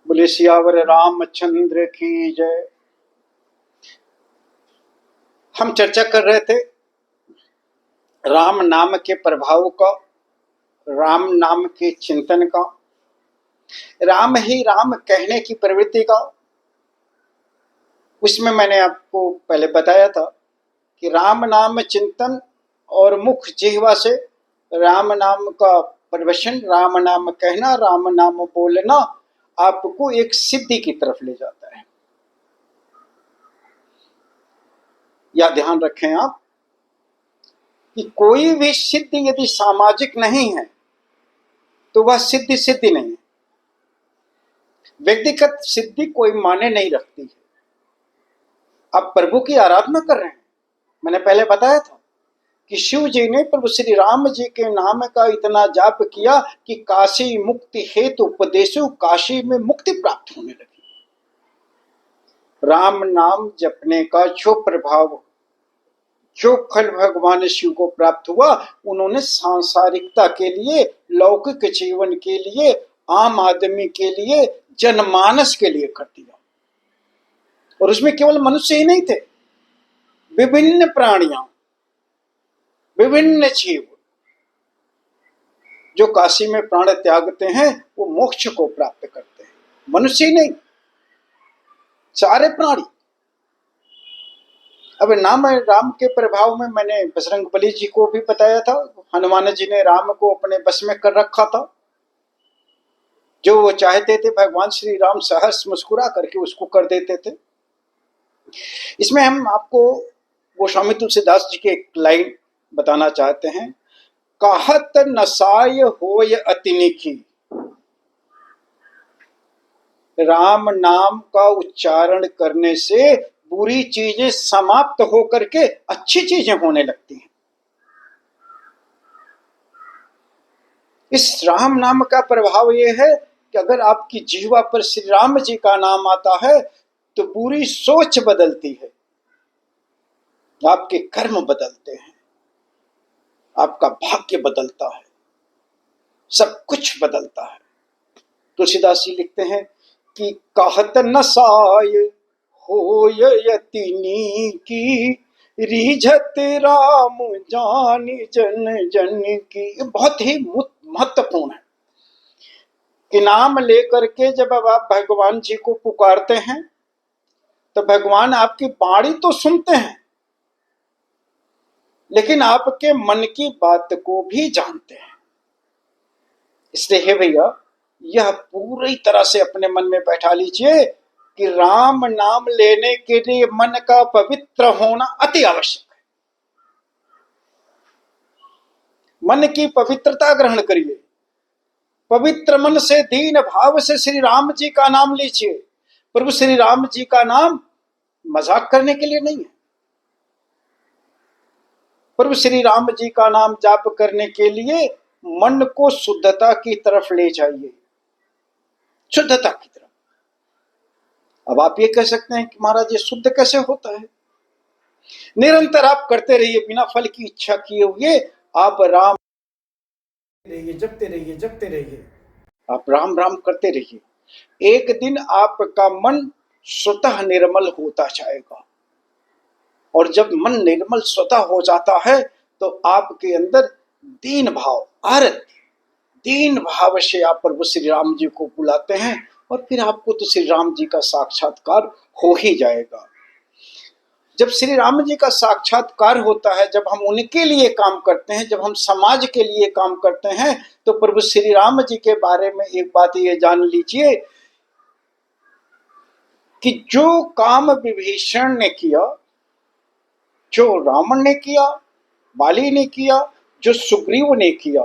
बोले सियावर रामचंद्र की जय। हम चर्चा कर रहे थे राम नाम के प्रभाव का, राम नाम के चिंतन का, राम ही राम कहने की प्रवृत्ति का। उसमें मैंने आपको पहले बताया था कि राम नाम चिंतन और मुख जिह्वा से राम नाम का प्रवचन, राम नाम कहना, राम नाम बोलना आपको एक सिद्धि की तरफ ले जाता है। या ध्यान रखें आप कि कोई भी सिद्धि यदि सामाजिक नहीं है तो वह सिद्धि सिद्धि नहीं है। व्यक्तिगत सिद्धि कोई माने नहीं रखती है। आप प्रभु की आराधना कर रहे हैं, मैंने पहले बताया था कि शिव जी ने प्रभु श्री राम जी के नाम का इतना जाप किया कि काशी मुक्ति हेतु उपदेशु, काशी में मुक्ति प्राप्त होने लगी। राम नाम जपने का जो प्रभाव, जो फल भगवान शिव को प्राप्त हुआ, उन्होंने सांसारिकता के लिए, लौकिक जीवन के लिए, आम आदमी के लिए, जनमानस के लिए कर दिया। और उसमें केवल मनुष्य ही नहीं थे, विभिन्न प्राणियां, विभिन्न जीव जो काशी में प्राण त्यागते हैं वो मोक्ष को प्राप्त करते हैं। मनुष्य ही नहीं, सारे प्राणी। अब नाम राम के प्रभाव में मैंने बजरंगबली जी को भी बताया था। हनुमान जी ने राम को अपने बस में कर रखा था। जो वो चाहते थे भगवान श्री राम सहर्ष मुस्कुरा करके उसको कर देते थे। इसमें हम आपको गोस्वामी तुलसीदास जी की एक लाइन बताना चाहते हैं। कहत नसाय होय अतिनिखी, राम नाम का उच्चारण करने से बुरी चीजें समाप्त होकर के अच्छी चीजें होने लगती हैं। इस राम नाम का प्रभाव यह है कि अगर आपकी जीवा पर श्री राम जी का नाम आता है तो बुरी सोच बदलती है, आपके कर्म बदलते हैं, आपका भाग्य बदलता है, सब कुछ बदलता है। तुलसीदास जी लिखते हैं कि कहत नसाय होय यतिनी की, रीझत राम जानी जन जन की। ये बहुत ही महत्वपूर्ण है कि नाम लेकर के जब आप भगवान जी को पुकारते हैं तो भगवान आपकी वाणी तो सुनते हैं, लेकिन आपके मन की बात को भी जानते हैं। इसलिए हे भैया, यह पूरी तरह से अपने मन में बैठा लीजिए कि राम नाम लेने के लिए मन का पवित्र होना अति आवश्यक है। मन की पवित्रता ग्रहण करिए। पवित्र मन से, दीन भाव से श्री राम जी का नाम लीजिए। प्रभु श्री राम जी का नाम मजाक करने के लिए नहीं है। प्रभु श्री राम जी का नाम जाप करने के लिए मन को शुद्धता की तरफ ले जाइए, शुद्धता की तरफ। अब आप ये कह सकते हैं कि महाराज ये शुद्ध कैसे होता है? निरंतर आप करते रहिए, बिना फल की इच्छा किए हुए आप राम रहिए, जपते रहिए, जपते रहिए, आप राम राम करते रहिए। एक दिन आपका मन स्वतः निर्मल होता जाएगा। और जब मन निर्मल स्वतः हो जाता है तो आपके अंदर दीन भाव, आरती, दीन भाव से आप प्रभु श्री राम जी को बुलाते हैं और फिर आपको तो श्री राम जी का साक्षात्कार हो ही जाएगा। जब श्री राम जी का साक्षात्कार होता है, जब हम उनके लिए काम करते हैं, जब हम समाज के लिए काम करते हैं, तो प्रभु श्री राम जी के बारे में एक बात ये जान लीजिए कि जो काम विभीषण ने किया, जो रावण ने किया, बाली ने किया, जो सुग्रीव ने किया,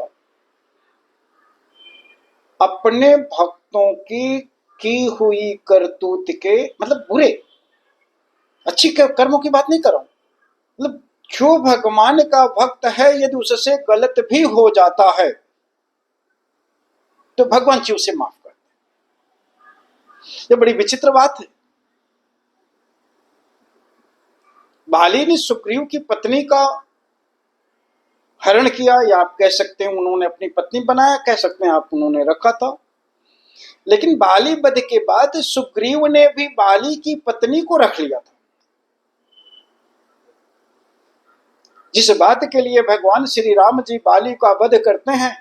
अपने भक्तों की हुई करतूत के, मतलब बुरे, अच्छी कर्मों की बात नहीं कर रहा हूं, मतलब जो भगवान का भक्त है यदि उससे गलत भी हो जाता है तो भगवान जी उसे माफ करते हैं। ये बड़ी विचित्र बात है। बाली ने सुग्रीव की पत्नी का हरण किया, या आप कह सकते हैं उन्होंने अपनी पत्नी बनाया, कह सकते हैं आप उन्होंने रखा था। लेकिन बाली वध के बाद सुग्रीव ने भी बाली की पत्नी को रख लिया था। जिस बात के लिए भगवान श्री राम जी बाली का वध करते हैं,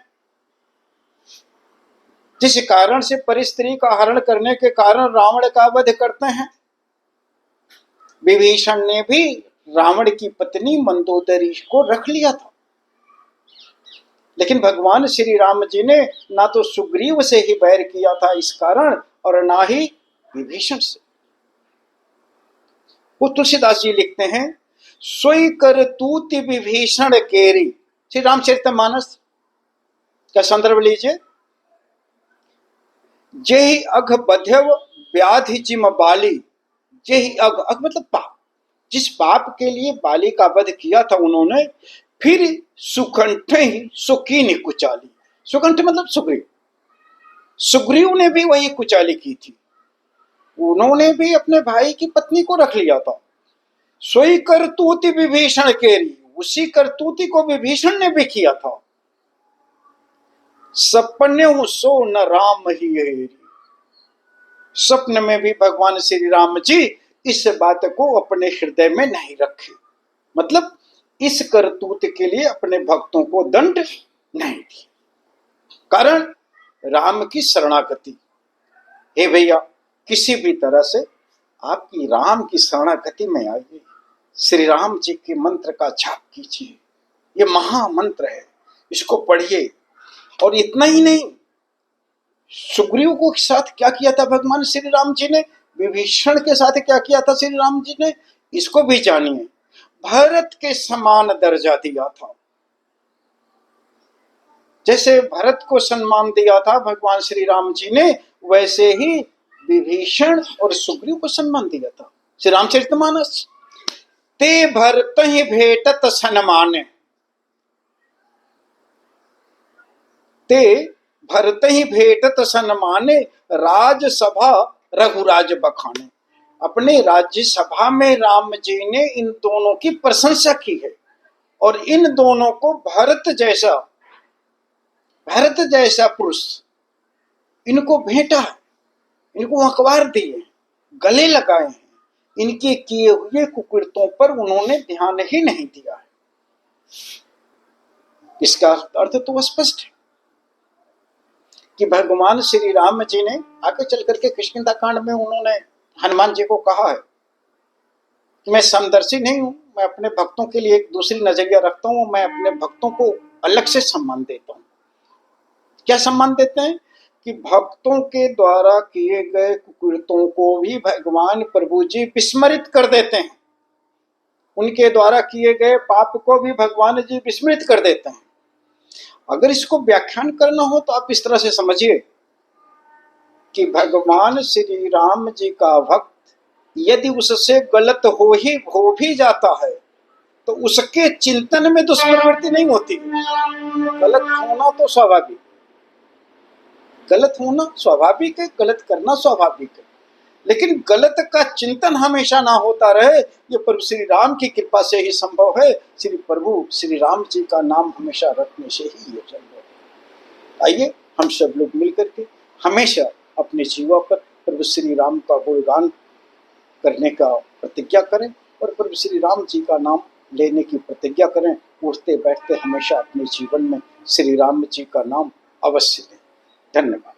जिस कारण से परिस्त्री का हरण करने के कारण रावण का वध करते हैं, विभीषण ने भी रावण की पत्नी मंदोदरी को रख लिया था। लेकिन भगवान श्री राम जी ने ना तो सुग्रीव से ही बैर किया था इस कारण, और ना ही विभीषण से। वो तुलसीदास जी लिखते हैं, सोई कर तूत विभीषण केरी। श्री रामचरितमानस का संदर्भ लीजिए। जेहि अघ बध्यव व्याधि जिम बाली। जेहि अघ, अघ मतलब पाप, जिस पाप के लिए बाली का वध किया था उन्होंने, फिर सुकंठ ही सुकीनि कुचाली। सुकंठ मतलब सुग्रीव। सुग्रीव ने भी वही कुचाली की थी। उन्होंने भी अपने भाई की पत्नी को रख लिया था। सोई करतूति विभीषण केरी, उसी करतूति को विभीषण ने भी किया था। सपने सो न राम ही हेरी। स्वप्न में भी भगवान श्री राम जी इस बात को अपने हृदय में नहीं रखे, मतलब इस करतूत के लिए अपने भक्तों को दंड नहीं दिया। कारण राम की शरणागति। हे भैया, किसी भी तरह से आपकी राम की शरणागति में आइए, श्री राम जी के मंत्र का जाप कीजिए। ये महामंत्र है, इसको पढ़िए। और इतना ही नहीं, सुग्रीव को साथ क्या किया था भगवान श्री राम जी ने, विभीषण के साथ क्या किया था श्री राम जी ने, इसको भी जानिए। भरत के समान दर्जा दिया था। जैसे भरत को सम्मान दिया था भगवान श्री राम जी ने, वैसे ही विभीषण और सुग्रीव को सम्मान दिया था। श्री रामचरितमानस, ते भरत ही भेटत सन्माने। ते भरत ही भेटत सन्माने, राजसभा रघुराज बखाने। अपने राज्यसभा में राम जी ने इन दोनों की प्रशंसा की है, और इन दोनों को भरत जैसा पुरुष इनको भेंटा है, इनको अखबार दिए, गले लगाए हैं। इनके किए हुए कुकृतों पर उन्होंने ध्यान ही नहीं दिया है। इसका अर्थ तो स्पष्ट है कि भगवान श्री राम जी ने आगे चल करके किष्किंधा कांड में उन्होंने हनुमान जी को कहा है कि मैं समदर्शी नहीं हूं, मैं अपने भक्तों के लिए एक दूसरी नजरिया रखता हूं, मैं अपने भक्तों को अलग से सम्मान देता हूं। क्या सम्मान देते हैं कि भक्तों के द्वारा किए गए कुकृतों को भी भगवान प्रभु जी विस्मरित कर देते हैं। उनके द्वारा किए गए पाप को भी भगवान जी विस्मृत कर देते हैं। अगर इसको व्याख्यान करना हो तो आप इस तरह से समझिए कि भगवान श्री राम जी का भक्त यदि उससे गलत हो भी जाता है तो उसके चिंतन में दुष्प्रवृत्ति नहीं होती। गलत होना तो स्वाभाविक, गलत होना स्वाभाविक है, गलत करना स्वाभाविक है, लेकिन गलत का चिंतन हमेशा ना होता रहे, ये प्रभु श्री राम की कृपा से ही संभव है। श्री प्रभु श्री राम जी का नाम हमेशा रखने से ही ये संभव है। आइए हम सब लोग मिलकर के हमेशा अपने जीवन पर प्रभु श्री राम का गुणगान करने का प्रतिज्ञा करें, और प्रभु श्री राम जी का नाम लेने की प्रतिज्ञा करें। उठते बैठते हमेशा अपने जीवन में श्री राम जी का नाम अवश्य लें। धन्यवाद।